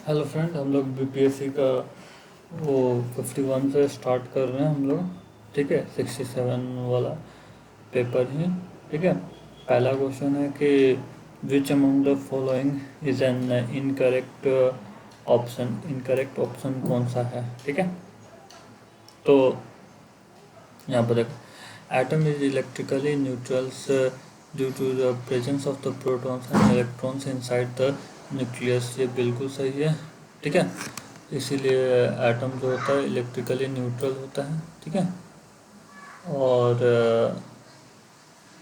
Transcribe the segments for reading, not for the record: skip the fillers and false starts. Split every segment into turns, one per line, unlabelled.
Hello friend, हम लोग BPSC का वो 51 से स्टार्ट कर रहे हैं हम लोग। ठीक है, 67 वाला पेपर ही। ठीक है, पहला क्वेश्चन है कि which among the following is an incorrect option. Incorrect option कौन सा है? ठीक है, तो यहाँ पर देखो, atom is electrically neutrals due to the presence of the protons and electrons inside the nucleus. ये बिल्कुल सही है। ठीक है, इसीलिए एटम जो होता है इलेक्ट्रिकली न्यूट्रल होता है। ठीक है, और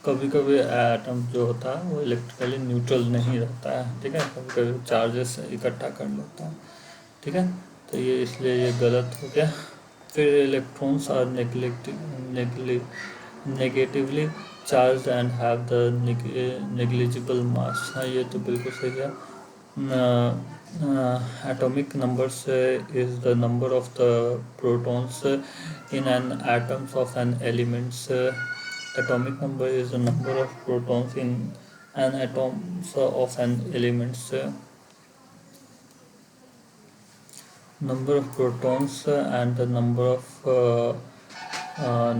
कभी कभी एटम जो होता है वो इलेक्ट्रिकली न्यूट्रल नहीं रहता है। ठीक है, कभी कभी चार्जेस इकट्ठा कर लेता है। ठीक है, तो ये इसलिए ये गलत हो गया। फिर electrons are negatively charge and have the negligible mass. हाँ, ये तो बिल्कुल सही है। Atomic numbers is the number of the protons in an atoms of an elements. Atomic number is the number of protons in an atoms of an elements. Number of protons and the number of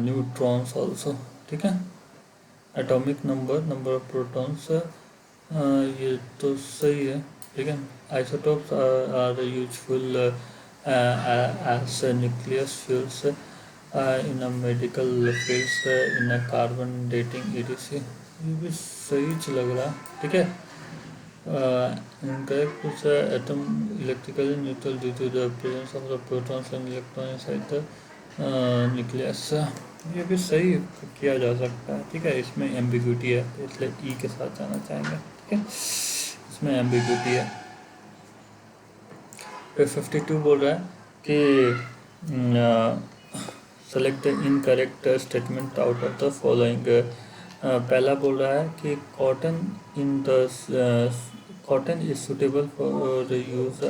neutrons also. ठीक है, atomic number of protons, ये तो सही है। ठीक है, isotopes are useful as nucleus fuels in a medical fields in a carbon dating ADC. ये भी सही लग रहा। ठीक है, इनकरेक्ट कुछ atom electrically neutral due to the presence of the protons and electron inside the nucleus. ये भी सही किया जा सकता है। ठीक है, इसमें एम्बिग्यूटी है तो इसलिए ई के साथ जाना चाहेंगे। ठीक है, इसमें एम्बिग्यूटी है। फिर 52 बोल रहा है कि select the incorrect statement out of the following. पहला बोल रहा है कि cotton is suitable for use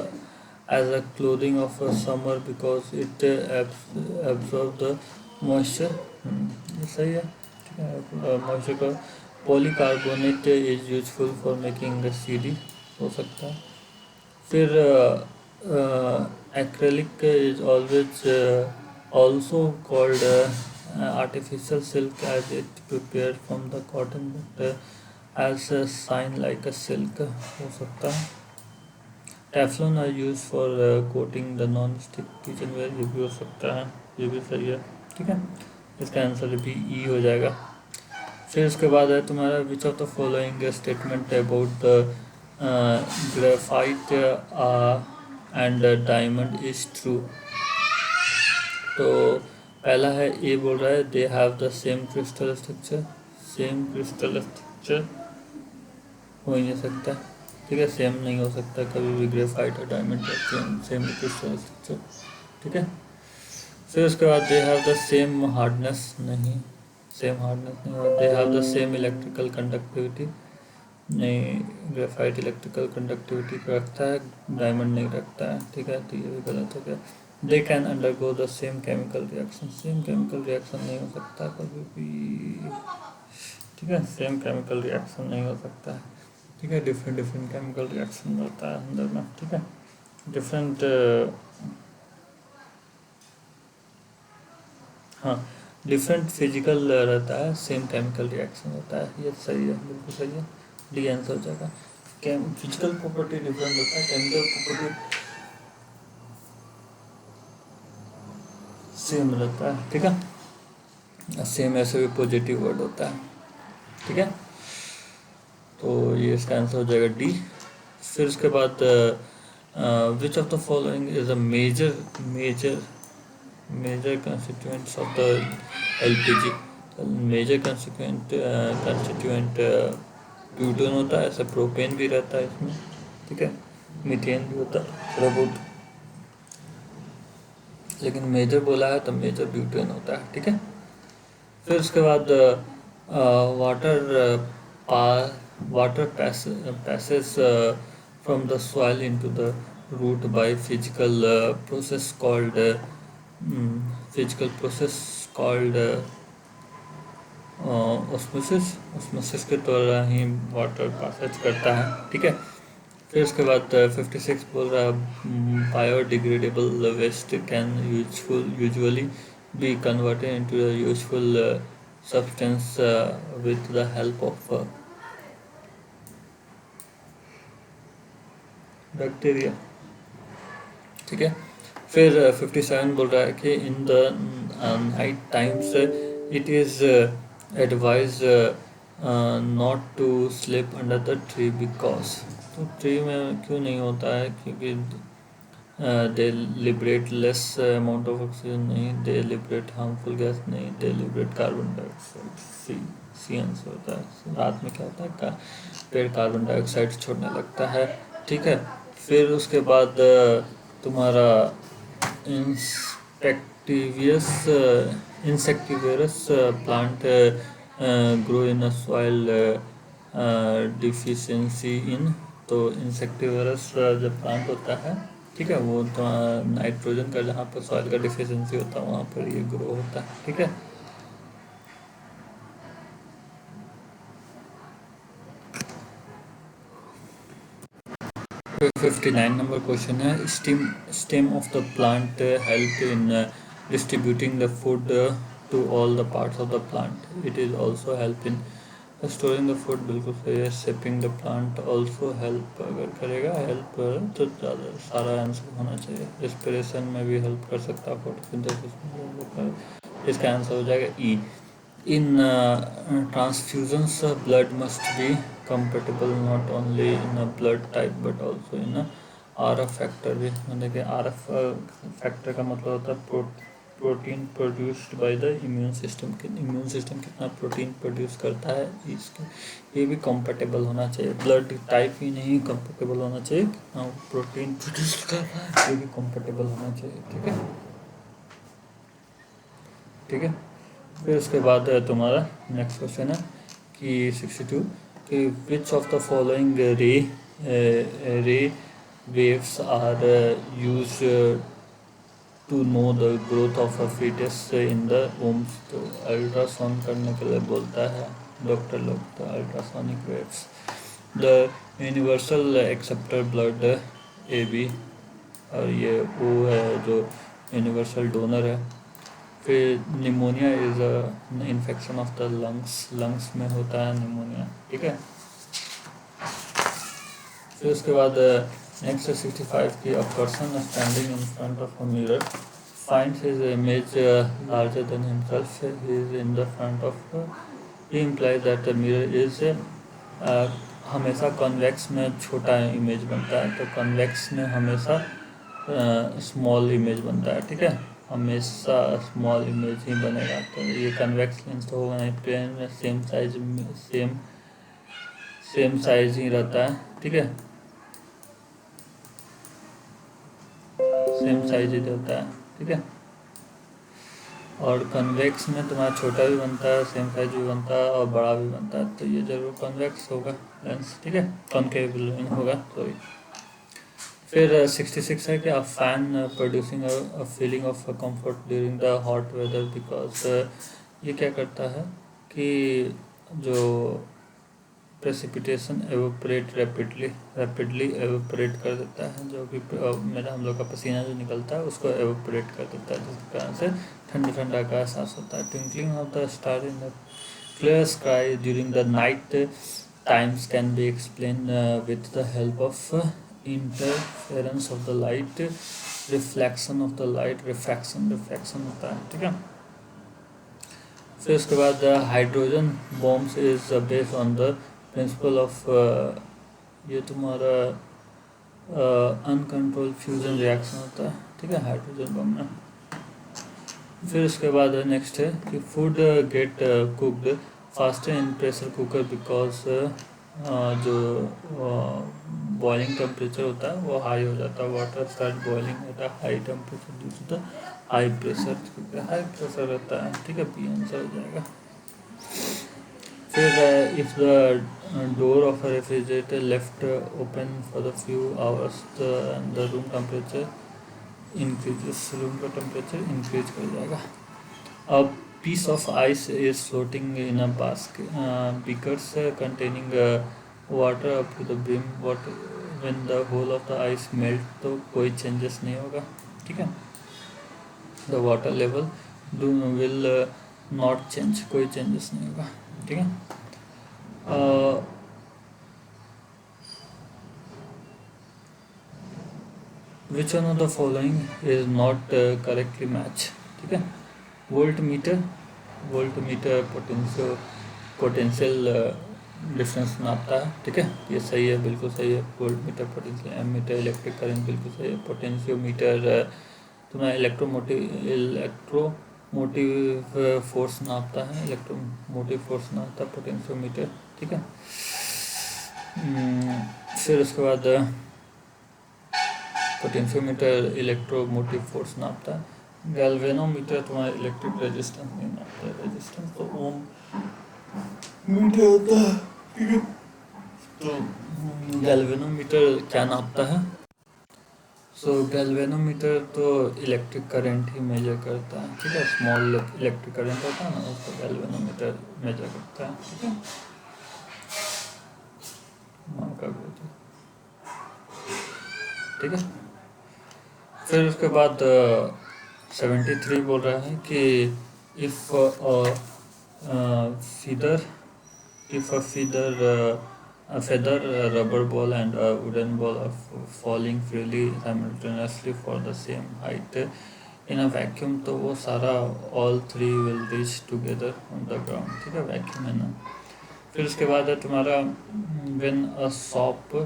as a clothing of summer because it absorb the moisture. ये सही है। ठीक है, मॉइस्चर का। Polycarbonate is useful for making CD, हो सकता है। फिर acrylic is always also called artificial silk as it prepared from the cotton but as a sign like a silk, हो सकता है। Teflon are use for coating the non stick kitchenware, ये भी हो सकता है। ये भी सही है। ठीक है, इसका आंसर भी ई हो जाएगा। फिर उसके बाद है तुम्हारा which of the following statement about the graphite and diamond is true. तो पहला है ए, बोल रहा है they have the same crystal structure. Same crystal structure हो ही नहीं सकता। ठीक है, सेम नहीं हो सकता कभी भी ग्रेफाइट और डायमंड का सेम क्रिस्टल स्ट्रक्चर। ठीक है, फिर उसके बाद they have the same hardness. नहीं, सेम हार्डनेस नहीं होगा। They have the same electrical conductivity. नहीं, ग्रेफाइट इलेक्ट्रिकल कंडक्टिविटी रखता है, डायमंड नहीं रखता है। ठीक है, तो ये भी गलत हो गया। They can undergo the same chemical reaction. Same chemical reaction नहीं हो सकता कभी भी। ठीक है, सेम केमिकल रिएक्शन नहीं हो सकता है। ठीक है, डिफरेंट डिफरेंट केमिकल रिएक्शन रहता है अंदर में। ठीक है, डिफरेंट, हाँ, डिफरेंट फिजिकल रहता है, सेम केमिकल रिएक्शन होता है। ये सही है, बिल्कुल सही है। डी आंसर हो जाएगा। फिजिकल प्रॉपर्टी डिफरेंट होता है, केमिकल प्रॉपर्टी सेम रहता है। ठीक है, सेम ऐसे भी पॉजिटिव वर्ड होता है। ठीक है, तो ये इसका आंसर हो जाएगा डी। फिर उसके बाद which of the following is a major constituents of the LPG. Major constituent butane होता है, ऐसा प्रोपेन भी रहता है इसमें। ठीक है, मीथेन भी होता है थोड़ा बहुत, लेकिन मेजर बोला है तो मेजर ब्यूटेन होता है। ठीक है, फिर उसके बाद water water passes from the soil into the root by physical process called osmosis। osmosis के द्वारा ही वाटर पासेज करता है। ठीक है, फिर उसके बाद 56 बोल रहा है biodegradable waste can usually be converted into a useful substance with the help of bacteria. ठीक है। फिर 57 बोल रहा है कि in the night times it is advise not to sleep under the tree because, तो ट्री में क्यों नहीं होता है, क्योंकि they liberate less amount of oxygen नहीं, दे लिबरेट हार्मफुल गैस नहीं, they liberate carbon dioxide. C answer होता है। रात में क्या होता है पेड़ कार्बन डाइऑक्साइड छोड़ने लगता है। ठीक है। फिर उसके बाद तुम्हारा insectivorous insectivorous plant grow in a soil deficiency in, तो इंसेक्टिवेरस जो प्लांट होता है, ठीक है, वो तो नाइट्रोजन का जहाँ पर सॉइल का डिफिशियंसी होता है वहाँ पर ये ग्रो होता है। ठीक है। 59 नंबर क्वेश्चन है, stem of the plant help in distributing the food to all the parts of the plant, it is also help in storing the food. बिल्कुल सही है। Shaping the plant also help, अगर करेगा help तो ज़्यादा सारा answer होना चाहिए। रेस्पिरेशन में भी हेल्प कर सकता है, फोटोसिंथेसिस में। इसका आंसर हो जाएगा ई। In transfusions, blood must be compatible not only in a blood type but also in a RF factor भी। देखिए RF फैक्टर का मतलब होता है protein produced by the immune system. Immune system कितना प्रोटीन प्रोड्यूस करता है, इसके ये भी कंपेटेबल होना चाहिए। ब्लड टाइप ही नहीं कंपेटेबल होना चाहिए, कितना प्रोटीन प्रोड्यूस कर रहा है ये भी कंपेटेबल होना चाहिए। ठीक है। ठीक है। फिर उसके बाद तुम्हारा नेक्स्ट क्वेश्चन है कि 62 कि which of the following ray waves are use to know the growth of a foetus in the wombs, तो अल्ट्रासाउंड करने के लिए बोलता है डॉक्टर लोग, तो ultrasonic waves. The universal acceptor blood A B, और ये वो है जो यूनिवर्सल डोनर है। फिर pneumonia is a infection of the lungs में होता है निमोनिया। ठीक है। फिर उसके बाद नेक्स्ट 65 की a person standing in front of a mirror finds his image larger than himself, he is in the front of he implies that the mirror is हमेशा कॉन्वेक्स में छोटा इमेज बनता है, तो कॉन्वेक्स में हमेशा स्मॉल इमेज बनता है। ठीक है। हमेशा स्मॉल इमेज ही बनेगा, तो ये कन्वेक्स लेंस तो होगा नहीं। प्लेन में सेम साइज ही रहता है। ठीक है। सेम साइज ही रहता है। ठीक है। और कन्वेक्स में तुम्हारा छोटा भी बनता है, सेम साइज भी बनता है और बड़ा भी बनता है, तो ये जरूर कन्वेक्स होगा लेंस। ठीक है। कॉनकेव होगा सॉरी। फिर 66 है कि a fan producing a feeling of comfort during the hot weather because ये क्या करता है कि जो प्रेसिपिटेशन एवोपरेट रैपिडली एवोपरेट कर देता है, जो भी मेरा हम लोग का पसीना जो निकलता है उसको एवोपरेट कर देता है, जिसके कारण से ठंडा ठंडा का एहसास होता है। Twinkling of the star in the clear sky during the night times can be explain with the help of interference of the light, reflection of the light, refraction होता है। ठीक है। फिर उसके बाद hydrogen bombs is based on the principle of ये तुम्हारा uncontrol fusion reaction होता है। ठीक है। हाइड्रोजन बम में। फिर उसके बाद नेक्स्ट है कि food gate cooked faster in pressure cooker because जो बॉइलिंग टेम्परेचर होता है वो हाई हो जाता है। वाटर स्टार्ट बॉइलिंग होता है high temperature due to the high pressure, क्योंकि हाई प्रेशर रहता है। ठीक है। पी आंसर हो जाएगा। फिर if the door of a refrigerator left open for the few hours the room temperature increases, room का टेम्परेचर इंक्रीज कर जाएगा। A piece of ice is floating in a basket, beakers containing water up to the brim. What when the whole of the ice melt, तो कोई changes नहीं होगा, ठीक है। The water level will not change, कोई changes नहीं होगा, ठीक है। Which one of the following is not correctly match, ठीक है। Volt meter, volt meter potential difference नापता है, ठीक है, ये सही है, बिल्कुल सही है। Volt meter potential, ammeter electric current, बिल्कुल सही है। पोटेंशियोमीटर तुम्हारा इलेक्ट्रोमोटिव फोर्स नापता है, इलेक्ट्रोमोटिव फोर्स नापता है पोटेंशियोमीटर, ठीक है। फिर उसके बाद पोटेंशियोमीटर इलेक्ट्रोमोटिव फोर्स नापता है। गैल्वेनोमीटर तुम्हारा इलेक्ट्रिक रेजिस्टेंस नहीं नापता है, रेजिस्टेंस तो ओम मीटर होता है, ठीक है। तो गैल्वेनोमीटर क्या नापता है? सो गैल्वेनोमीटर तो इलेक्ट्रिक करंट ही मेजर करता है, ठीक है। स्मॉल इलेक्ट्रिक करंट होता है ना, उसको गैल्वेनोमीटर मेजर करता है, ठीक है। ठीक है। फिर उसके बाद 73 बोल रहा है कि if feather if a feather, rubber ball and a wooden ball are falling freely simultaneously for the same height in a vacuum, तो वो सारा all three will reach together on the ground, ठीक है, वैक्यूम है ना। फिर उसके बाद है तुम्हारा when a soap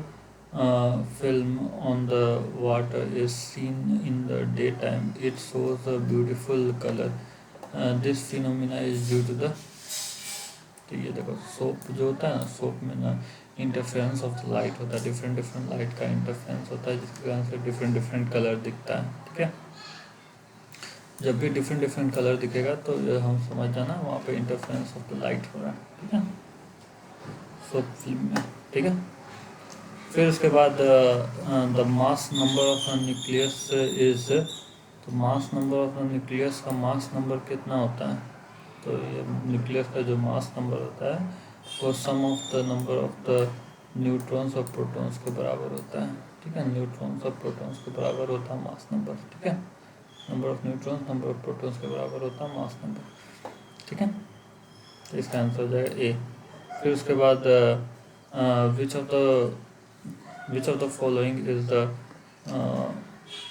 film on the water is seen in the daytime, it shows a beautiful color. This phenomena is due to the, तो ये देखो सोप जो होता है ना, सोप में ना इंटरफेरेंस ऑफ द लाइट होता है, डिफरेंट डिफरेंट लाइट का इंटरफेरेंस होता है, जिसके कारण से डिफरेंट डिफरेंट कलर दिखता है, ठीक है। जब भी डिफरेंट डिफरेंट कलर दिखेगा तो हम समझ जाना वहाँ पे इंटरफेरेंस ऑफ द लाइट हो रहा है, ठीक है, सोप फिल्म में, ठीक है। फिर उसके बाद the mass number of the nucleus is, तो mass number of the nucleus का मास नंबर कितना होता है? तो ये न्यूक्लियस का जो मास नंबर होता है वो sum of the number of the neutrons और प्रोटॉन्स के बराबर होता है, ठीक है। न्यूट्रॉन्स और प्रोटॉन्स के बराबर होता है मास नंबर, ठीक है। Number of neutrons number of protons के बराबर होता है मास नंबर, ठीक है। तो इसका आंसर हो जाएगा ए। फिर उसके बाद which of the following is the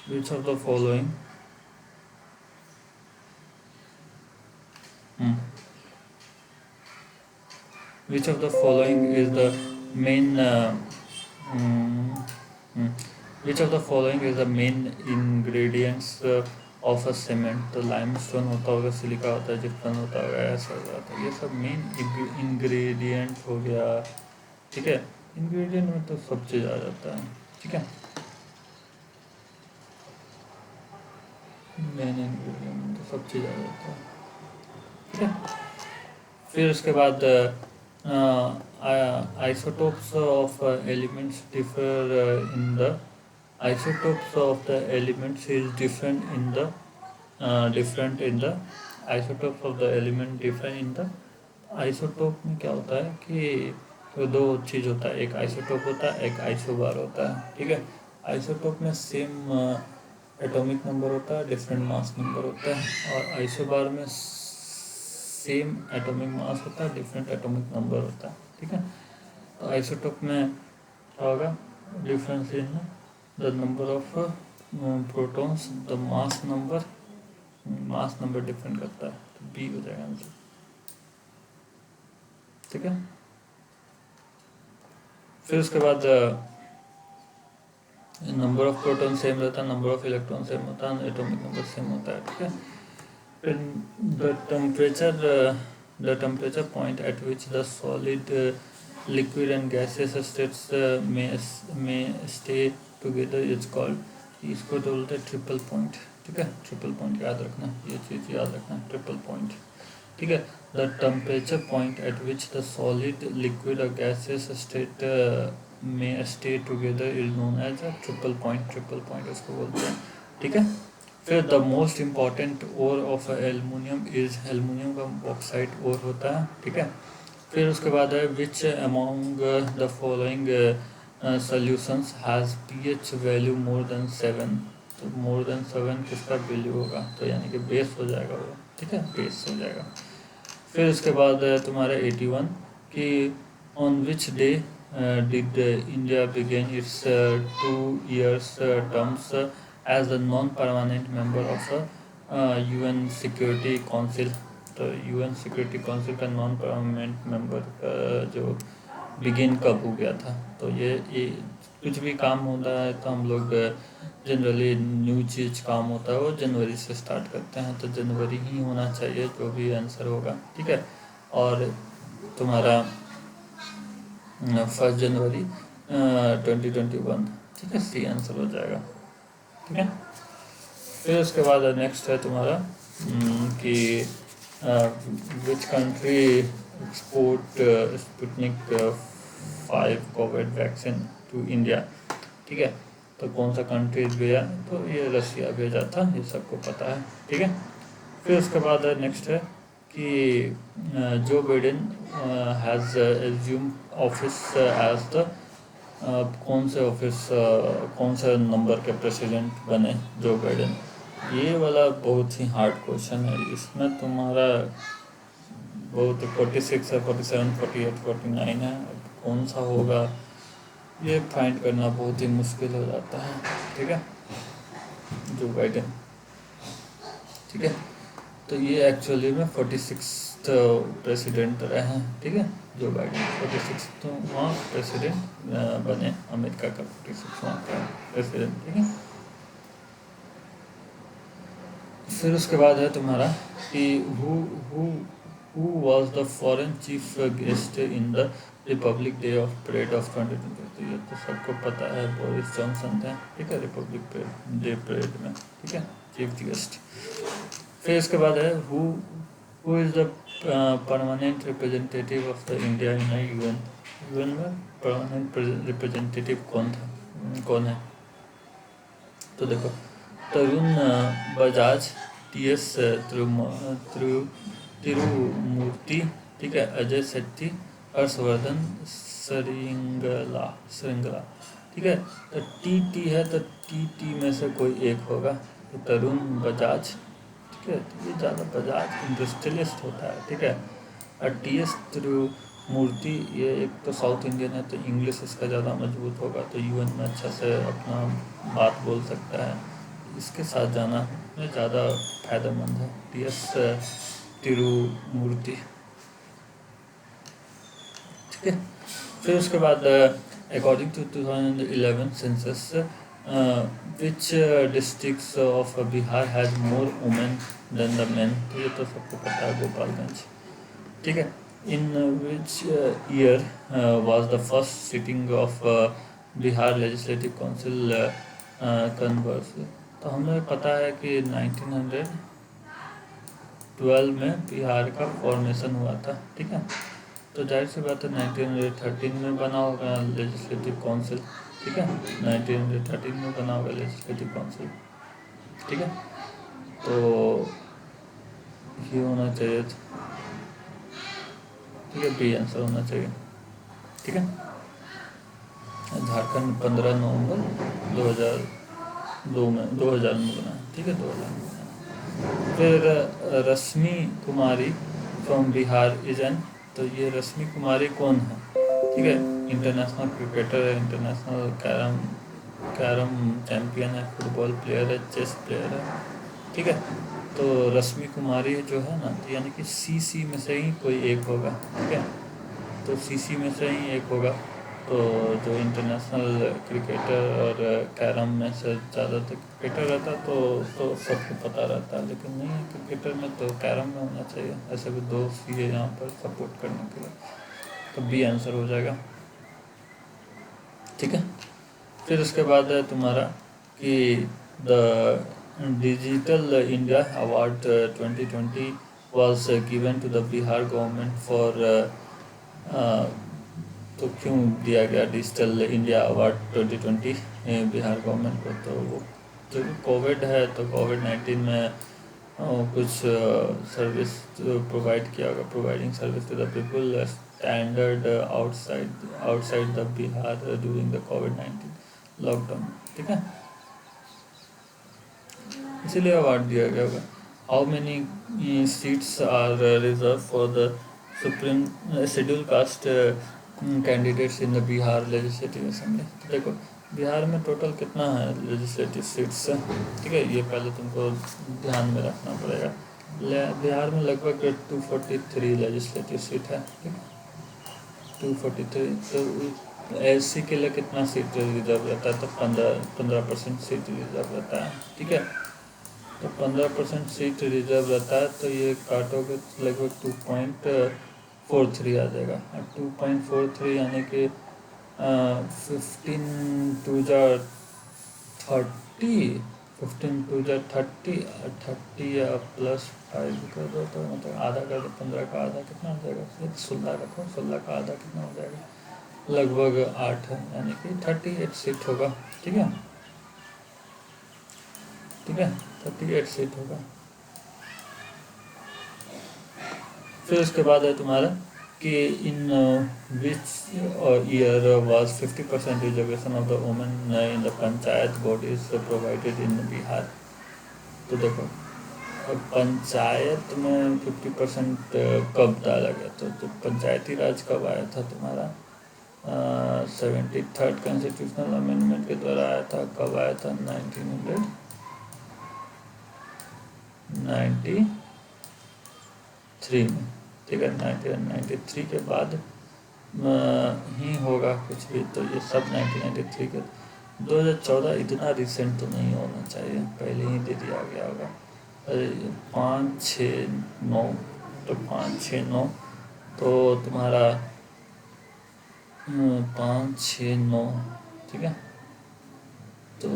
which of the following which of the following is the main which of the following is the main ingredients of a cement? तो लाइमस्टोन होता होगा, सिलिका होता है, जिप्सम होता होगा, ऐसा होता है, ये सब मेन इंग्रेडिएंट हो गया, ठीक है। इंग्रेडिएंट में तो सब चीज़ आ जाता है, ठीक है, मेन इंग्रेडिएंट में तो सब चीज़ आ जाता है, ठीक है। फिर उसके बाद isotopes of elements differ in the isotopes of the elements is different in the isotopes of the element different in the isotope में क्या होता है कि तो दो चीज़ होता है, एक आइसोटोप होता है, एक आइसोबार होता है, ठीक है। आइसोटोप में सेम एटॉमिक नंबर होता है, डिफरेंट मास नंबर होता है, और आइसोबार में सेम एटॉमिक मास होता है, डिफरेंट एटॉमिक नंबर होता है, ठीक है। तो आइसोटोप में क्या होगा, difference in the number of protons, the mass number different करता है, तो बी हो जाएगा आंसर, ठीक है। फिर उसके बाद नंबर ऑफ प्रोटॉन सेम रहता है, नंबर ऑफ इलेक्ट्रॉन सेम होता है, एटॉमिक नंबर सेम होता है, ठीक है। The temperature point at which the solid, liquid and gaseous states may stay together is called, इसको तो बोलते हैं ट्रिपल पॉइंट, ठीक है। ट्रिपल पॉइंट याद रखना, ये चीज़ याद रखना, ट्रिपल पॉइंट, ठीक है। The temperature point at which the solid, liquid or gaseous state may stay together is known as a triple point, triple point उसको बोलते हैं, ठीक है। फिर the most important ore of aluminium is, aluminium का bauxite ore होता है, ठीक है। फिर उसके बाद है which among the following solutions has pH value more than 7। तो मोर देन 7 किसका वैल्यू होगा, तो यानी कि बेस हो जाएगा वो, ठीक है, बेस हो जाएगा। फिर उसके बाद तुम्हारा 81 कि on which day did India begin its 2 years terms as a non permanent member of UN security council. तो यूएन सिक्योरिटी काउंसिल का नॉन परमानेंट मेंबर जो बिगिन कब हो गया था। तो ये कुछ भी काम होता है तो हम लोग जनरली न्यू चीज़ काम होता है वो जनवरी से स्टार्ट करते हैं, तो जनवरी ही होना चाहिए जो भी आंसर होगा, ठीक है। और तुम्हारा 1 जनवरी 2021, ठीक है, सी आंसर हो जाएगा, ठीक है। फिर उसके बाद नेक्स्ट है तुम्हारा कि which country export Sputnik 5 Covid vaccine to India, ठीक है। तो कौन सा कंट्री भेजा, तो ये रसिया भेजा था, ये सबको पता है, ठीक है। फिर उसके बाद नेक्स्ट है कि Joe Biden has assume office as the कौन से ऑफिस कौन से नंबर के प्रेसिडेंट बने जो बाइडेन। ये वाला बहुत ही हार्ड क्वेश्चन है, इसमें तुम्हारा बहुत 46 है, 47, 48, 49 है, कौन सा होगा ये फाइंड करना बहुत ही मुश्किल हो जाता है, ठीक है। जो बाइडेन, ठीक है, तो ये एक्चुअली में 46 प्रेसिडेंट रहे हैं, ठीक है। जो बाइडेन 46 तो वहाँ प्रेसिडेंट बने, अमेरिका का 46 वहाँ का प्रेसिडेंट, ठीक है। फिर उसके बाद है तुम्हारा कि who was the foreign chief guest in the Republic day of parade of 2020। तो ये तो सबको पता है, बोरिस जॉनसन थे, ठीक है, रिपब्लिक डे परेड में, ठीक है, चीफ गेस्ट। फिर इसके बाद है who is the permanent representative of the India in UN. UN में परमानेंट रिप्रेजेंटेटिव कौन है। तो देखो तरुण बजाज, टीएस तिरुमूर्ति, ठीक है, अजय सेट्टी, हर्षवर्धन श्रृंगला, ठीक है। तो टी है, तो टी में से कोई एक होगा, तो तरुण बजाज, ठीक है, तो ये ज़्यादा बजाज इंडस्ट्रियलिस्ट होता है, ठीक है। और टीएस तिरुमूर्ति ये एक तो साउथ इंडियन है, तो इंग्लिश इसका ज़्यादा मजबूत होगा, तो यूएन में अच्छा से अपना बात बोल सकता है, इसके साथ जाना में ज़्यादा फायदेमंद है, टीएस तिरुमूर्ति, ठीक है। फिर उसके बाद according to 2011 census which districts of Bihar has more women than the men. तो ये तो सबको पता है, गोपालगंज, ठीक है। In which year was the first sitting of Bihar legislative council converse. तो हमें पता है कि 1912 में बिहार का फॉर्मेशन हुआ था, ठीक है। तो जाहिर सी बात है 1913 में बना होगा लेजिस्लेटिव काउंसिल, ठीक है, 1913 में बना होगा लेजिस्लेटिव काउंसिल, ठीक है। तो ये होना चाहिए, ठीक है, बी आंसर होना चाहिए, ठीक है। झारखंड 15 नवंबर 2000 में बना, ठीक है, 2000 में बना। फिर रश्मि कुमारी फ्रॉम बिहार इज एन। तो ये रश्मि कुमारी कौन है, ठीक है, इंटरनेशनल क्रिकेटर है, इंटरनेशनल कैरम चैम्पियन है, फुटबॉल प्लेयर है, चेस प्लेयर है, ठीक है। तो रश्मि कुमारी जो है ना, तो यानी कि सीसी में से ही कोई एक होगा, ठीक है, तो सीसी में से ही एक होगा। तो जो इंटरनेशनल क्रिकेटर और कैरम में से ज़्यादातर क्रिकेटर रहता तो सबको पता रहता है, लेकिन नहीं है क्रिकेटर में, तो कैरम में होना चाहिए। ऐसे भी दो सीए यहाँ पर सपोर्ट करने के लिए, तो बी आंसर हो जाएगा, ठीक है। फिर उसके बाद है तुम्हारा कि the digital India award 2020 was given to the Bihar government for तो क्यों दिया गया digital India award 2020 Bihar government को। तो वो जो कोविड है, तो कोविड-19 में कुछ सर्विस प्रोवाइड किया होगा, providing service to the people standard outside the Bihar during the कोविड-19 लॉकडाउन। ठीक है, इसीलिए अवार्ड दिया गया होगा। How many seats are reserve for the supreme schedule caste candidates in the Bihar legislative assembly. तो देखो बिहार में टोटल कितना है लेजिस्लेटिव सीट्स, ठीक है, ये पहले तुमको ध्यान में रखना पड़ेगा। बिहार में लगभग 243 लेजिस्लेटिव सीट है, ठीक है, 243। तो एससी के लिए कितना सीट रिजर्व रहता है, तो 15% सीट रिजर्व रहता है, ठीक है। तो 15% सीट रिजर्व रहता है, तो ये काटोगे तो लगभग 2.43 आ जाएगा। और 2.43 यानी कि 15 टू 30 30 या +5 कर दो तो मतलब आधा कर दो, 15 का आधा कितना हो जाएगा, 16 रखो, 16 का आधा कितना हो जाएगा, लगभग 8 है, यानी कि 38 सीट होगा, ठीक है, ठीक है, 38 सीट होगा। फिर उसके बाद है तुम्हारा कि in which year was 50% reservation of the women in the panchayat bodies provided in Bihar. तो देखो पंचायत में 50% कब डाला गया, तो पंचायती राज कब आया था तुम्हारा, 73rd कॉन्स्टिट्यूशनल अमेंडमेंट के द्वारा आया था। कब आया था, 1993 में, ठीक है, 1993 के बाद ही होगा कुछ भी, तो ये सब 1993 के। 2014 इतना रिसेंट तो नहीं होना चाहिए, पहले ही दे दिया गया होगा। 5, 6, 9, तो 5, 6, 9 तो तुम्हारा 5, 6, 9, ठीक है, तो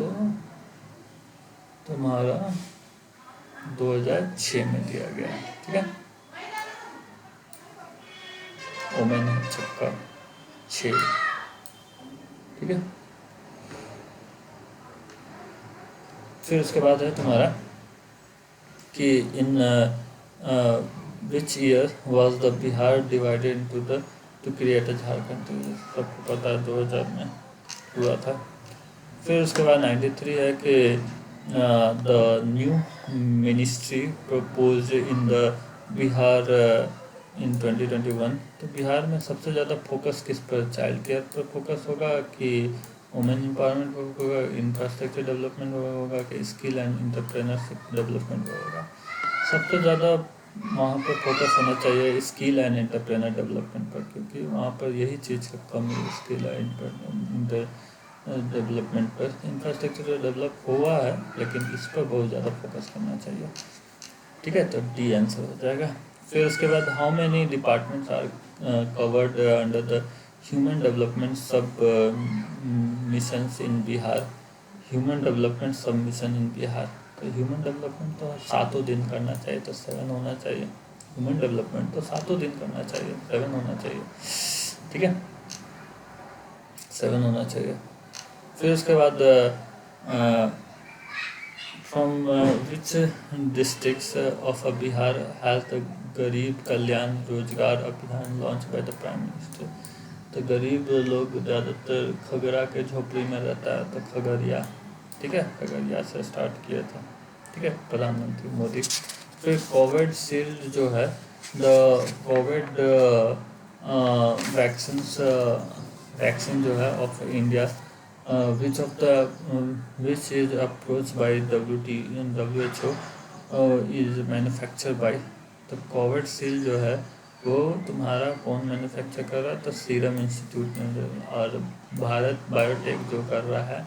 तुम्हारा 2006 में दिया गया, ठीक है, ओमेन छक्का 6, ठीक है। फिर उसके बाद है तुम्हारा कि in which year was the Bihar divided into the to create a Jharkhand. सबको पता है 2000 में हुआ था। फिर उसके बाद 93 है कि the new ministry propose in the Bihar in 2021। तो बिहार में सबसे ज़्यादा फोकस किस पर, चाइल्ड केयर पर फोकस होगा कि वुमेन एम्पावरमेंट पर होगा, इंफ्रास्ट्रक्चर डेवलपमेंट पर होगा कि स्किल एंड एंटरप्रेन्योरशिप डेवलपमेंट पर होगा। सबसे ज़्यादा वहाँ पर फोकस होना चाहिए स्किल एंड एंटरप्रेन्योर डेवलपमेंट पर, क्योंकि वहाँ पर यही चीज़ का कमी है, स्किल एंड डेवलपमेंट पर। इंफ्रास्ट्रक्चर डेवलप हुआ है लेकिन इस पर बहुत ज़्यादा फोकस करना चाहिए, ठीक है, तो डी आंसर हो जाएगा। फिर उसके बाद how many departments are covered under the human development sub missions in Bihar. Human development sub mission in Bihar, तो ह्यूमन डेवलपमेंट तो 7 दिन करना चाहिए, तो 7 होना चाहिए। ह्यूमन डेवलपमेंट तो 7 दिन करना चाहिए, 7 होना चाहिए, ठीक है, 7 होना चाहिए। फिर उसके बाद from which districts of Bihar has the गरीब कल्याण रोजगार अभियान launch by the prime minister. तो गरीब लोग ज़्यादातर खगड़ा के झोपड़ी में रहता है, तो खगड़िया, ठीक है, खगड़िया से स्टार्ट किया था, ठीक है, प्रधानमंत्री मोदी। फिर कोविड शील्ड जो है, द कोविड वैक्सीन जो है of India which is approach by WHO is manufacture by. तो कोविड शील्ड जो है वो तुम्हारा कौन मैन्युफैक्चर कर रहा है, तो सीरम इंस्टीट्यूट में, और भारत बायोटेक जो कर रहा है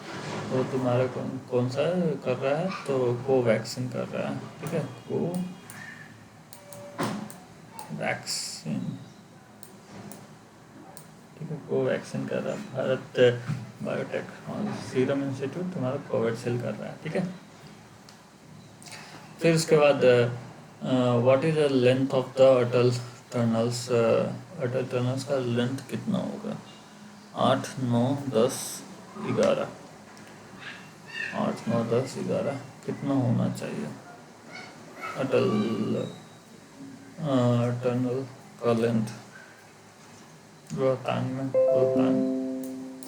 वो तुम्हारा कौन सा कर रहा है, तो कोवैक्सीन कर रहा है, ठीक है, कोवैक्सीन, ठीक है, कोवैक्सीन कर रहा है भारत बायोटेक, और सीरम इंस्टीट्यूट तुम्हारा कोविशील्ड कर रहा है, ठीक है। फिर उसके बाद what is the length of the Atal tunnels. Atal tunnels का लेंथ कितना होगा, 8, 9, 10, 11, 8, 9, 10, 11 कितना होना चाहिए अटल टनल का लेंथ। रोहतांग में, रोहतांग,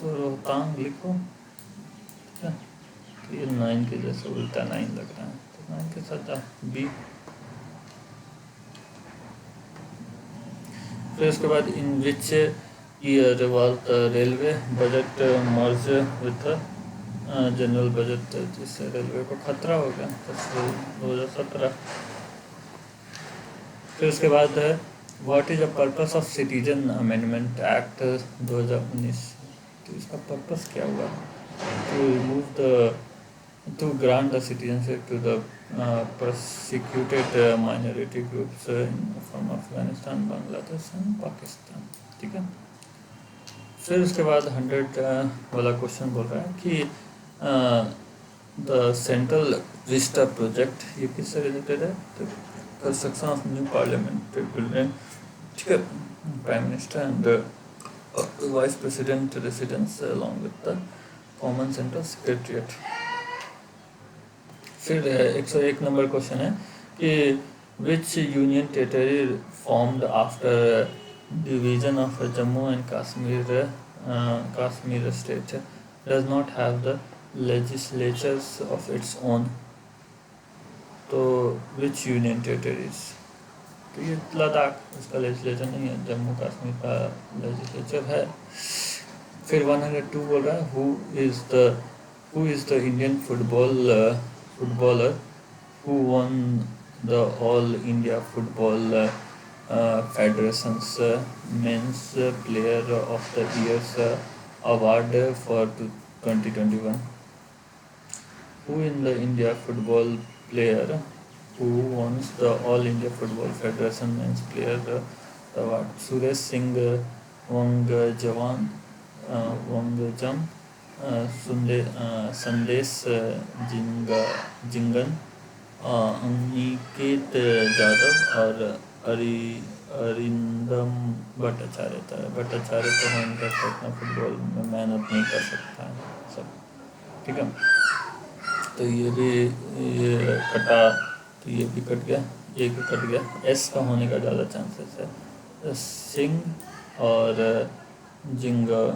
तो रोहतांग लिखो। ठीक है, तो ये 9 के जैसे उल्टा 9 लग रहा है, तो 9 के साथ बी। फिर उसके बाद in which year was the railway budget merge with general budget, जिससे रेलवे को खतरा हो गया, तो 2017। फिर उसके बाद है what is the purpose of citizen amendment act 2019, तो इसका पर्पस क्या हुआ? To remove the to grant the citizenship to the persecuted minority groups from Afghanistan, Bangladesh and Pakistan। ठीक है, फिर उसके बाद 100 वाला क्वेश्चन बोल रहा है कि द सेंट्रल विस्टा प्रोजेक्ट ये किससे रिलेटेड है? तो construction of new parliament building. ठीक है, prime minister and vice president residence along with the common central secretariat. फिर 101 नंबर क्वेश्चन है कि विच union territory formed after division of Jammu and Kashmir state does not have the legislatures of its own, तो विच union territories? तो ये लद्दाख, उसका legislature नहीं है, जम्मू कश्मीर का लेजिस्लेचर है। फिर 102 बोल रहा है who is the Indian footballer who won the All India Football Federation's Men's Player of the Year's award for 2021? Who in the India football player who won the All India Football Federation Men's Player award? Suresh Singh, Wangajam, संदेश जिंगन, अनिकेत जादव और अरिंदम भट्टाचार्य। तो हम कर सकते हैं, football में मेहनत नहीं कर सकता है सब। ठीक है, तो ये भी ये कटा, तो ये भी कट गया, ये भी कट गया। एस का होने का ज़्यादा चांसेस है। सिंह और जिंगन,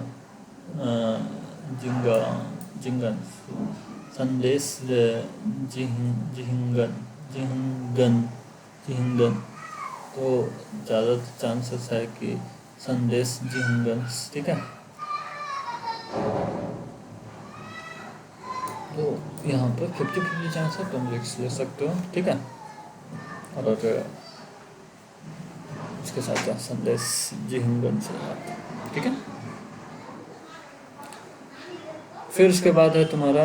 संदेश जिहिंगन, तो ज़्यादा चांसेस है कि संदेश जिहिंगन। ठीक है, तो यहाँ पर 50-50 चांस है, तुम रिक्स ले सकते हो। ठीक है, और उसके साथ संदेश जिहिंगन से। ठीक है, फिर उसके बाद है तुम्हारा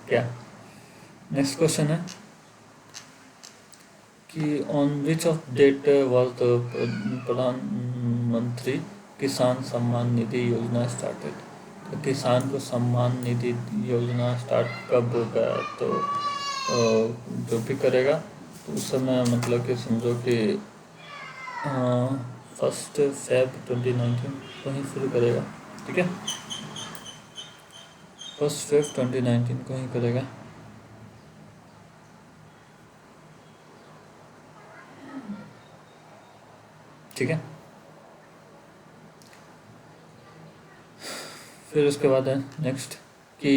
क्या नेक्स्ट क्वेश्चन है कि on which of date was the Pradhanmantri Kisan Samman Nidhi योजना स्टार्टेड? तो किसान को सम्मान निधि योजना स्टार्ट कब होगा? तो जो भी करेगा तो उस समय मतलब कि समझो कि 1 Feb 2019 को ही शुरू करेगा। ठीक है, 1 Feb 2019 को ही करेगा। ठीक है, फिर उसके बाद है नेक्स्ट कि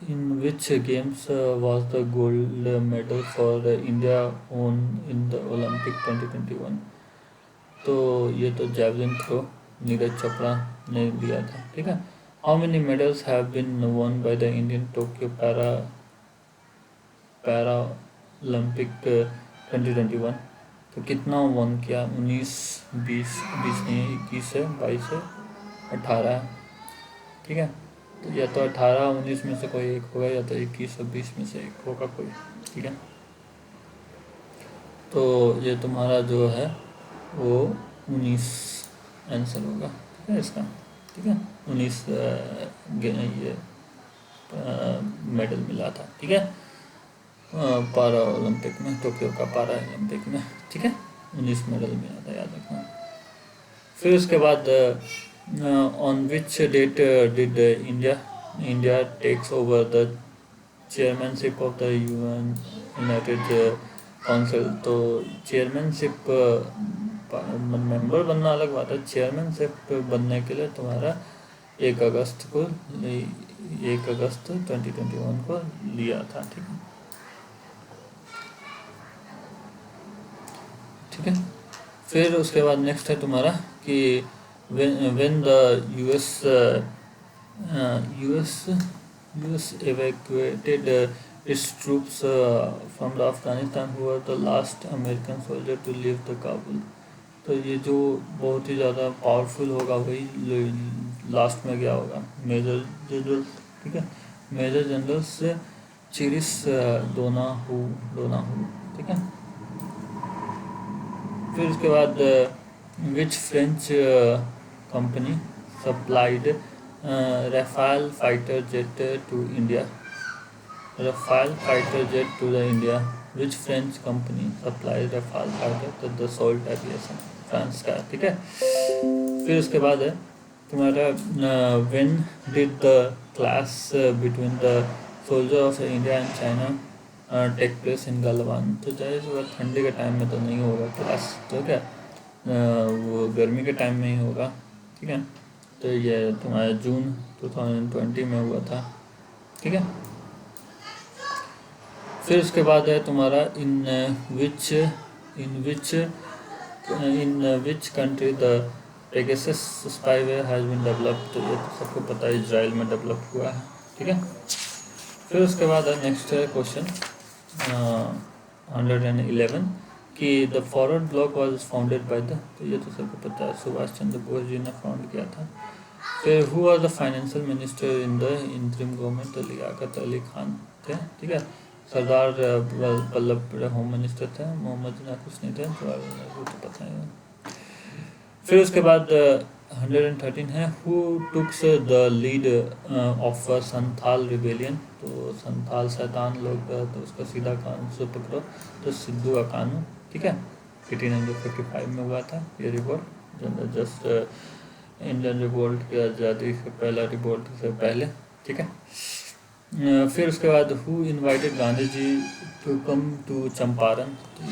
in which games was the gold medal for India won in the Olympic 2021? तो ये तो जेवलिन थ्रो नीरज चोपड़ा ने दिया था। ठीक है, how many medals have been won by the Indian Tokyo para Olympic 2021? तो कितना वन किया? 19, 20 नहीं, 21 है, 22 है, 18 है। ठीक है, तो या तो 18, 19 में से कोई एक होगा, या तो 21 और 20 में से एक होगा कोई। ठीक है, तो ये तुम्हारा जो है वो 19 आंसर होगा। ठीक है इसका। ठीक है, 19 ये मेडल मिला था। ठीक है, पारा ओलंपिक में, टोक्यो का पारा ओलंपिक में। ठीक है, 19 मेडल मिला था, याद रखना। फिर उसके बाद on which date did India takes over the chairmanship of the united council? तो चेयरमैनशिप मेंबर बनना अलग बात है, चेयरमैनशिप बनने के लिए तुम्हारा 1 अगस्त 2021 को लिया था। ठीक है। फिर उसके बाद नेक्स्ट है तुम्हारा कि when the US US evacuated its troops from the Afghanistan, who were the last American soldier to leave the Kabul। तो ये जो बहुत ही ज़्यादा पावरफुल होगा वही लास्ट में गया होगा, मेजर जनरल। ठीक है, मेजर जनरल से चिरिस डोनाहू। ठीक है। फिर उसके बाद which French company supplied Rafale fighter jet to India. Rafale fighter jet to the India, which French company supplied Rafale fighter to the Dassault Aviation, France का। ठीक है। फिर उसके बाद है तुम्हारा when did the clash between the soldier of India and China take place in Galwan. तो चाहे इस बार ठंडी के टाइम में तो नहीं होगा क्लास, तो क्या वो गर्मी के टाइम में ही होगा। ठीक है। तो ये तुम्हारा जून 2020 में हुआ था। ठीक है। फिर उसके बाद है तुम्हारा in which country the Pegasus spyware has been developed. तो ये तो सबको पता है, इजराइल में डेवलप हुआ है। ठीक है। फिर उसके बाद है नेक्स्ट है क्वेश्चन 111 कि the forward block was founded by the. तो ये तो सबको पता है, सुभाष चंद्र बोस जी ने फाउंड किया था। फिर who was the financial minister in the interim government. तो लियाकत अली खान थे। ठीक है। सरदार वल्लभ होम मिनिस्टर थे, मोहम्मद जिन्ना कुछ नहीं थे, जवाहरलाल नेहरू तो पता ही है। फिर उसके बाद 113 है who takes the lead of Santhal rebellion. तो संथाल शैतान लोग तो उसका सीधा कान से पकड़ो तो सिद्धू का कानून। ठीक है। 1855 में हुआ था ये रिवोल्ट, जस्ट इंडियन रिवोल्ट की आज़ादी से पहला रिवोल्ट से पहले। ठीक है। फिर उसके बाद who invited Gandhi ji to come to Champaran.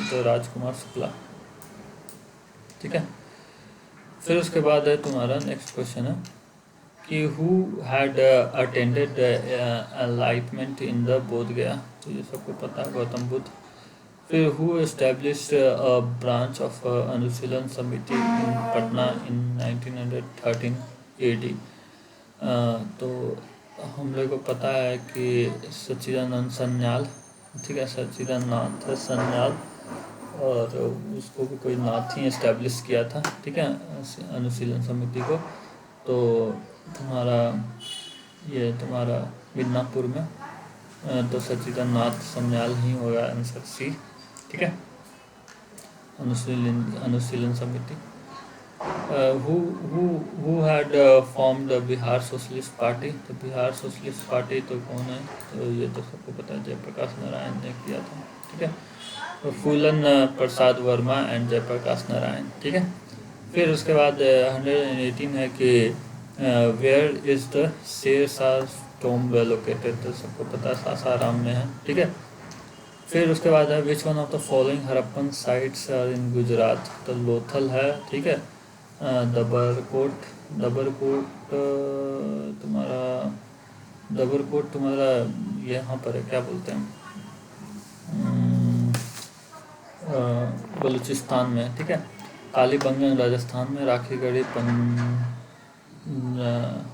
तो राजकुमार शुक्ला। ठीक है। फिर उसके बाद है तुम्हारा नेक्स्ट क्वेश्चन है कि who had attended enlightenment in the बोध गया। तो ये सबको पता है, गौतम बुद्ध। फिर who established a branch of Anushilan Samiti in Patna in 1913 AD। तो हम लोग को पता है कि सच्चिदानंद सन्याल। ठीक है, सच्चिदानंद सन्याल, और उसको भी कोई नाथ ही इस्टेब्लिश किया था। ठीक है, अनुशीलन समिति को। तो तुम्हारा मिदनापुर में तो सच्चिदानंद सन्याल ही होगा आंसर सी। ठीक है, अनुशीलन समिति। Who had formed Bihar socialist party. तो बिहार सोशलिस्ट पार्टी तो कौन है, तो ये तो सबको पता है, जयप्रकाश नारायण ने किया था। ठीक है, तो फूलन प्रसाद वर्मा एंड जयप्रकाश नारायण। ठीक है। फिर उसके बाद 118 है कि where is the Sher Shah tomb located. तो सबको पता है सासाराम में है। ठीक है। फिर उसके बाद है which one of the following Harappan sites are in Gujarat. तो लोथल है। ठीक है। दबरकोट तुम्हारा यहाँ पर है, क्या बोलते हैं, बलूचिस्तान में। ठीक है। कालीबंगन राजस्थान में, राखीगढ़ी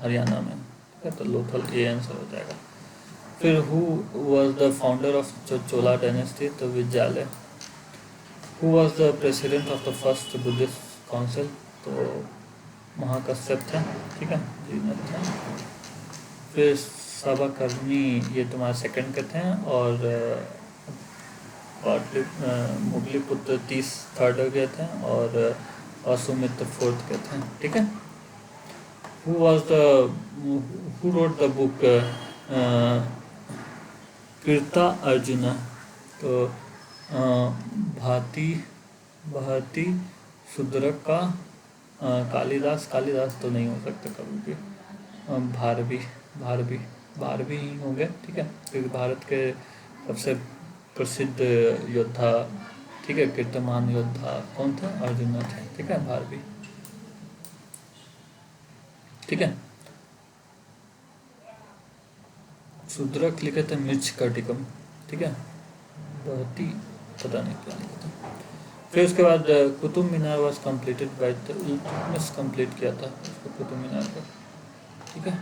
हरियाणा में। ठीक है, तो लोथल ए आंसर हो जाएगा। फिर who was the founder of Chola dynasty. तो विद्यालय। Who was the president of the first Buddhist council. तो महाकश्यप थे। ठीक है जी, फिर सभाकर्णी ये तुम्हारे सेकंड के थे, और मुगली पुत्र 30 थर्ड के थे, और असुमित्र फोर्थ के थे। ठीक है। Who wrote the book Kiratarjuniya. तो भारती शुद्रक का कालिदास तो नहीं हो सकता कभी भी। भारवी ही होंगे। ठीक है, क्योंकि भारत के सबसे प्रसिद्ध योद्धा ठीक है। कीर्तिमान योद्धा कौन थे? अर्जुन थे, ठीक है, भारवी, ठीक है। शूद्रक लिखे थे मिर्च कर्टिकम, ठीक है, बहुत ही पता नहीं क्या लिखा था। फिर उसके बाद Qutub Minar was completed by the Iltutmish, complete किया था उसको कुतुब मीनार को, ठीक है।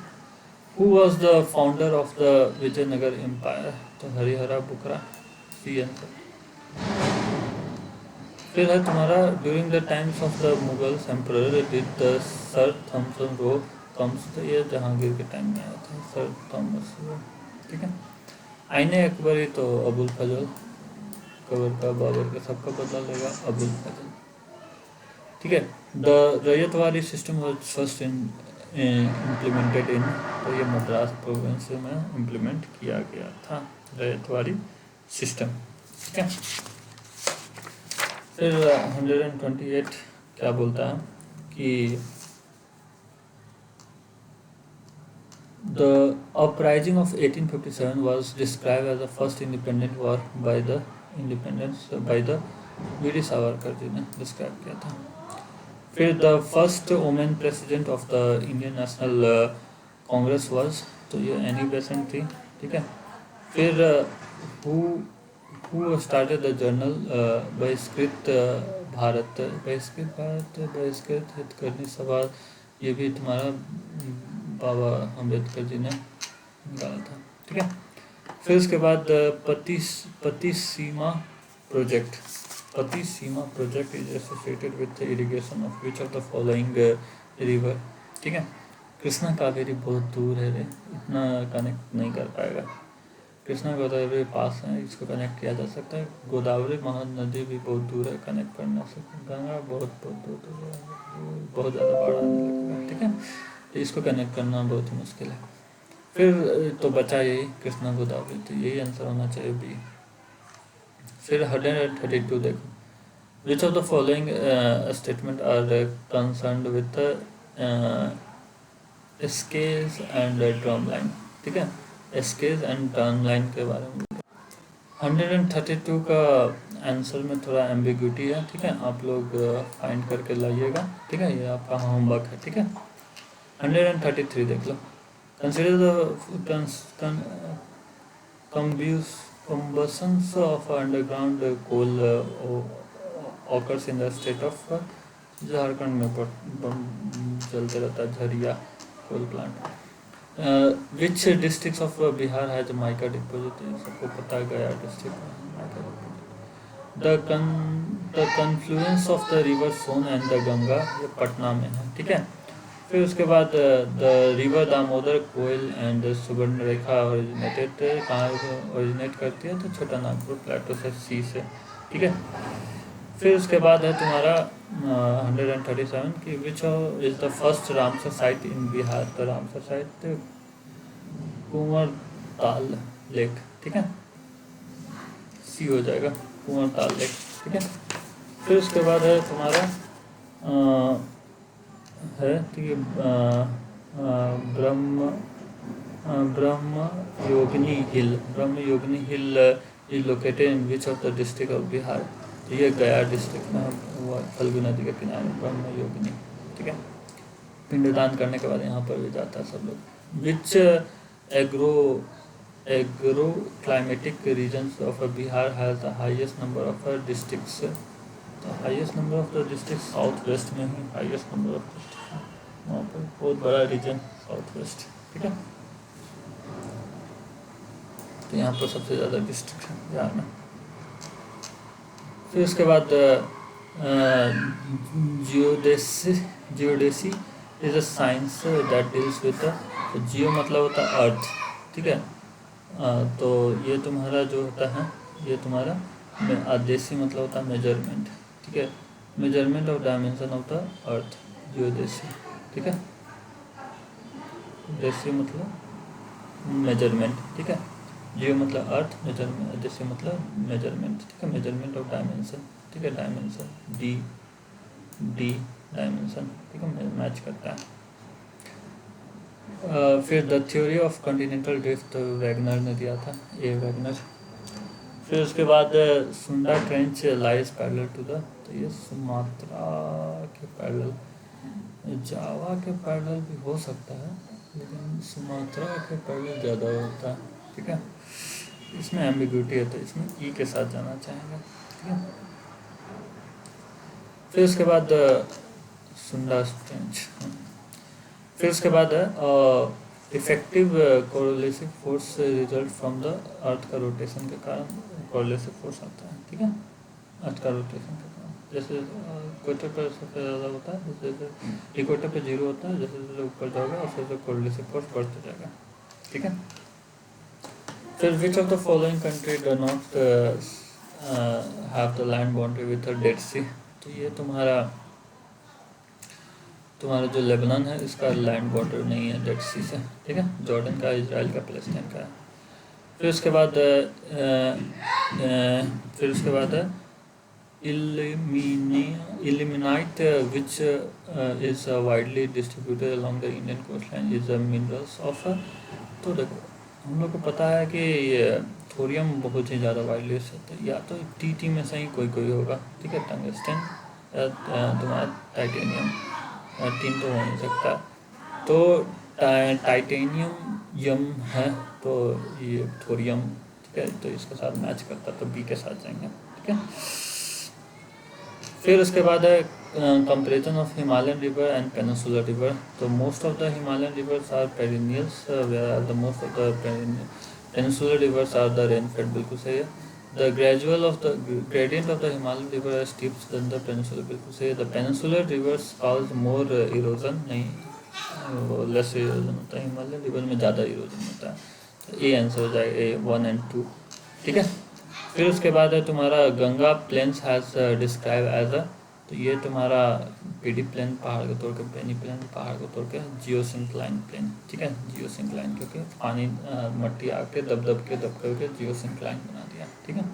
Who was the founder of the Vijayanagara empire? तो हरिहरा बुकरा, सी आंसर। फिर है तुम्हारा during the times of the Mughals emperor did the Sir Thomas Roe comes, तो ये जहांगीर के टाइम में आया था सर थॉमस रो, ठीक है। आईने अकबरी तो अबुल फजल, कबर का बाबर का सबका बदला लेगा अबुल फजल, ठीक है। The ryotwari system was first implemented in, तो ये मद्रास प्रोविंस में इम्प्लीमेंट किया गया था रैयतवाड़ी सिस्टम, ठीक है। फिर 128 क्या बोलता है कि the uprising of 1857 was describe as the first independent war by the independence by the Veer Savarkar ji ने डिस्क्राइब किया था। फिर the first women president of the Indian National Congress was, तो ये एनी बेसेंट थी, ठीक है। फिर हु स्टार्टेड द जर्नल बहिष्कृत भारत, बहिष्कृत हितकर्मी सभा, ये भी तुम्हारा बाबा अम्बेडकर जी ने निकाला था, ठीक है। फिर उसके बाद पति सीमा project, Pattiseema project is associated with irrigation of which of the following river, ठीक है। कृष्णा कावेरी बहुत दूर है रे, इतना कनेक्ट नहीं कर पाएगा। कृष्णा गोदावरी पास है, इसको कनेक्ट किया जा सकता है। गोदावरी महानदी भी बहुत दूर है, कनेक्ट कर ना सकते। गंगा बहुत बहुत दूर है, बहुत ज़्यादा बाढ़ आने लगेगा, ठीक है, तो इसको कनेक्ट करना बहुत ही मुश्किल है। फिर तो बचा यही कृष्णा गोदावरी, तो यही आंसर होना चाहिए बी। फिर 132 देखो, which of the following statement are concerned with scales and drum line, ठीक है, स्केल्स एंड ड्रम लाइन के बारे में। 132 का आंसर में थोड़ा एम्बिग्यूटी है, ठीक है, आप लोग फाइंड करके लाइएगा, ठीक है, ये आपका होमवर्क है, ठीक है। 133 देख लो, consider the combustion of underground coal occurs in the state of Jharkhand में चलते रहता है Jharia coal plant. Which district of Bihar has mica deposit, सबको पता है गया डिस्ट्रिक्ट में mica deposit. The confluence of the river Son and the Ganga, ये पटना में है, ठीक है। फिर उसके बाद the river Damodar Koel and Subarnarekha originated, कहाँ ओरिजिनेट करती है? तो छोटा नागपुर प्लेटो से, सी से, ठीक है। फिर उसके बाद है तुम्हारा 137 की which is the first Ramsar site in Bihar, तो रामसर साइट कुंवर ताल लेक, ठीक है, सी हो जाएगा कुंवर ताल लेक, ठीक है। फिर उसके बाद है तुम्हारा है, ठीक है, Brahma Yogini hill is located in which of the district of Bihar, तो ये गया डिस्ट्रिक्ट में हुआ, फल्गु नदी के किनारे ब्रह्म योगिनी, ठीक है। पिंडदान करने के बाद यहाँ पर भी जाता है सब लोग। Which agro climatic regions of Bihar has the highest number of districts, तो highest number of the district south west में ही हाईएस्ट नंबर ऑफ डिस्ट्रिक्ट, वहाँ पर बहुत बड़ा रीजन साउथ वेस्ट, ठीक है, तो यहाँ पर सबसे ज़्यादा डिस्ट्रिक्ट है बिहार में। फिर उसके बाद geodesy is a science that deals with, geo मतलब होता है अर्थ, ठीक है, तो ये तुम्हारा जो होता है ये तुम्हारा आदेशी मतलब होता है मेजरमेंट, ठीक है, measurement of dimension of the earth, geodesy, ठीक है, देशी मतलब मेजरमेंट, ठीक है, जियो मतलब अर्थ, मेजरमेंट, देशी मतलब मेजरमेंट, ठीक है, मेजरमेंट ऑफ डायमेंशन, ठीक है, डायमेंशन डी डायमेंशन, ठीक है, मैच करता है। फिर the theory of continental drift Wegener ने दिया था, ए वैगनर। फिर उसके बाद Sunda trench lies parallel to the, तो ये सुमात्रा के पैरेलल, जावा के पैरेलल भी हो सकता है लेकिन सुमात्रा के पैरेलल ज़्यादा होता है। ठीक है, इसमें एम्बिग्यूटी है तो इसमें ई के साथ जाना चाहेंगे। ठीक है, फिर उसके बाद सुंडा ट्रेंच, फिर उसके बाद effective coriolis force result from the earth का रोटेशन के कारण कोरिलेसिव फोर्स आता है। ठीक है, अर्थ का रोटेशन के कारण, जैसे इक्वेटर पर सबसे ज़्यादा होता है, जैसे इक्वेटर पे 0 होता है, जैसे जैसे ऊपर जाओगे और जैसे कोरिलेसिव फोर्स बढ़ते जाएगा। ठीक है, फिर which of the following country do not have the land boundary with a Dead Sea, तो ये तुम्हारा जो लेबनान है इसका लैंड बॉर्डर नहीं है डेड सी से। ठीक है, जॉर्डन का, इजराइल का, पैलेस्टाइन का है। फिर उसके बाद है ilmenite which is widely distributed along the Indian coastline is a minerals of, तो देखो हम लोग को पता है कि ये थोरियम बहुत ही ज़्यादा वाइडली है, तो या तो टी में से ही कोई होगा। ठीक है, टंगस्टन या तुम्हारा टाइटेनियम, 3 तो हो नहीं सकता, तो टाइटेनियम यम है, तो ये थोरियम। ठीक है, तो इसके साथ मैच करता तो बी के साथ जाएंगे। ठीक है, फिर उसके बाद है comparison of Himalayan river and peninsular river, तो most of the Himalayan rivers are perennials where the most of the peninsular rivers are the rainfed, बिल्कुल सही है। The gradual of the gradient of the Himalayan river is steeper than the peninsular, बिल्कुल सही है। The peninsular rivers cause more erosion, नहीं वो less erosion होता है, हिमालयन रिवर में ज़्यादा erosion होता है, तो ए आंसर हो जाएगा ए 1 and 2। ठीक है, फिर उसके बाद है तुम्हारा Ganga plains has describe as a, तो ये तुम्हारा पीडी प्लेन पहाड़ को तोड़ के, पेनी प्लेन पहाड़ को तोड़ के जियोसिंक्लाइन प्लेन। ठीक है, जियोसिंक्लाइन क्योंकि पानी मट्टी आके दब के जियोसिंक्लाइन बना दिया। ठीक है,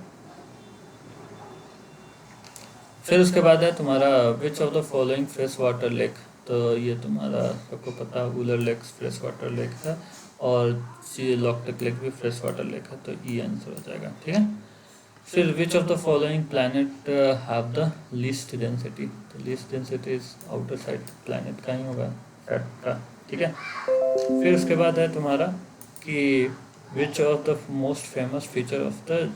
फिर उसके बाद है तुम्हारा which of the following fresh water lake, तो ये तुम्हारा सबको पता है Wular lake fresh water lake है, और लॉकटेक लेक भी फ्रेश वाटर लेक है, तो ई आंसर हो जाएगा। ठीक है, फिर which of the following planet have the least density, तो least density is outer side planet का ही होगा, फैक्ट का। ठीक है, फिर उसके बाद है तुम्हारा कि which of the most famous feature of the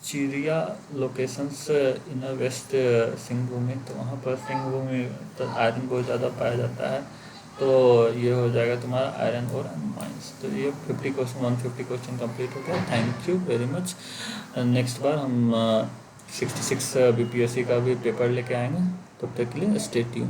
चिड़िया लोकेशंस इन वेस्ट सिंहभूमि, तो वहाँ पर सिंहभूमि तो आयरन बहुत ज़्यादा पाया जाता है, तो ये हो जाएगा तुम्हारा आयरन और माइंस। तो ये 50 क्वेश्चन 150 क्वेश्चन कंप्लीट हो गया। Thank you very much. Next बार हम 66 BPSC का भी पेपर लेके आएंगे, तब तक के लिए स्टे ट्यून।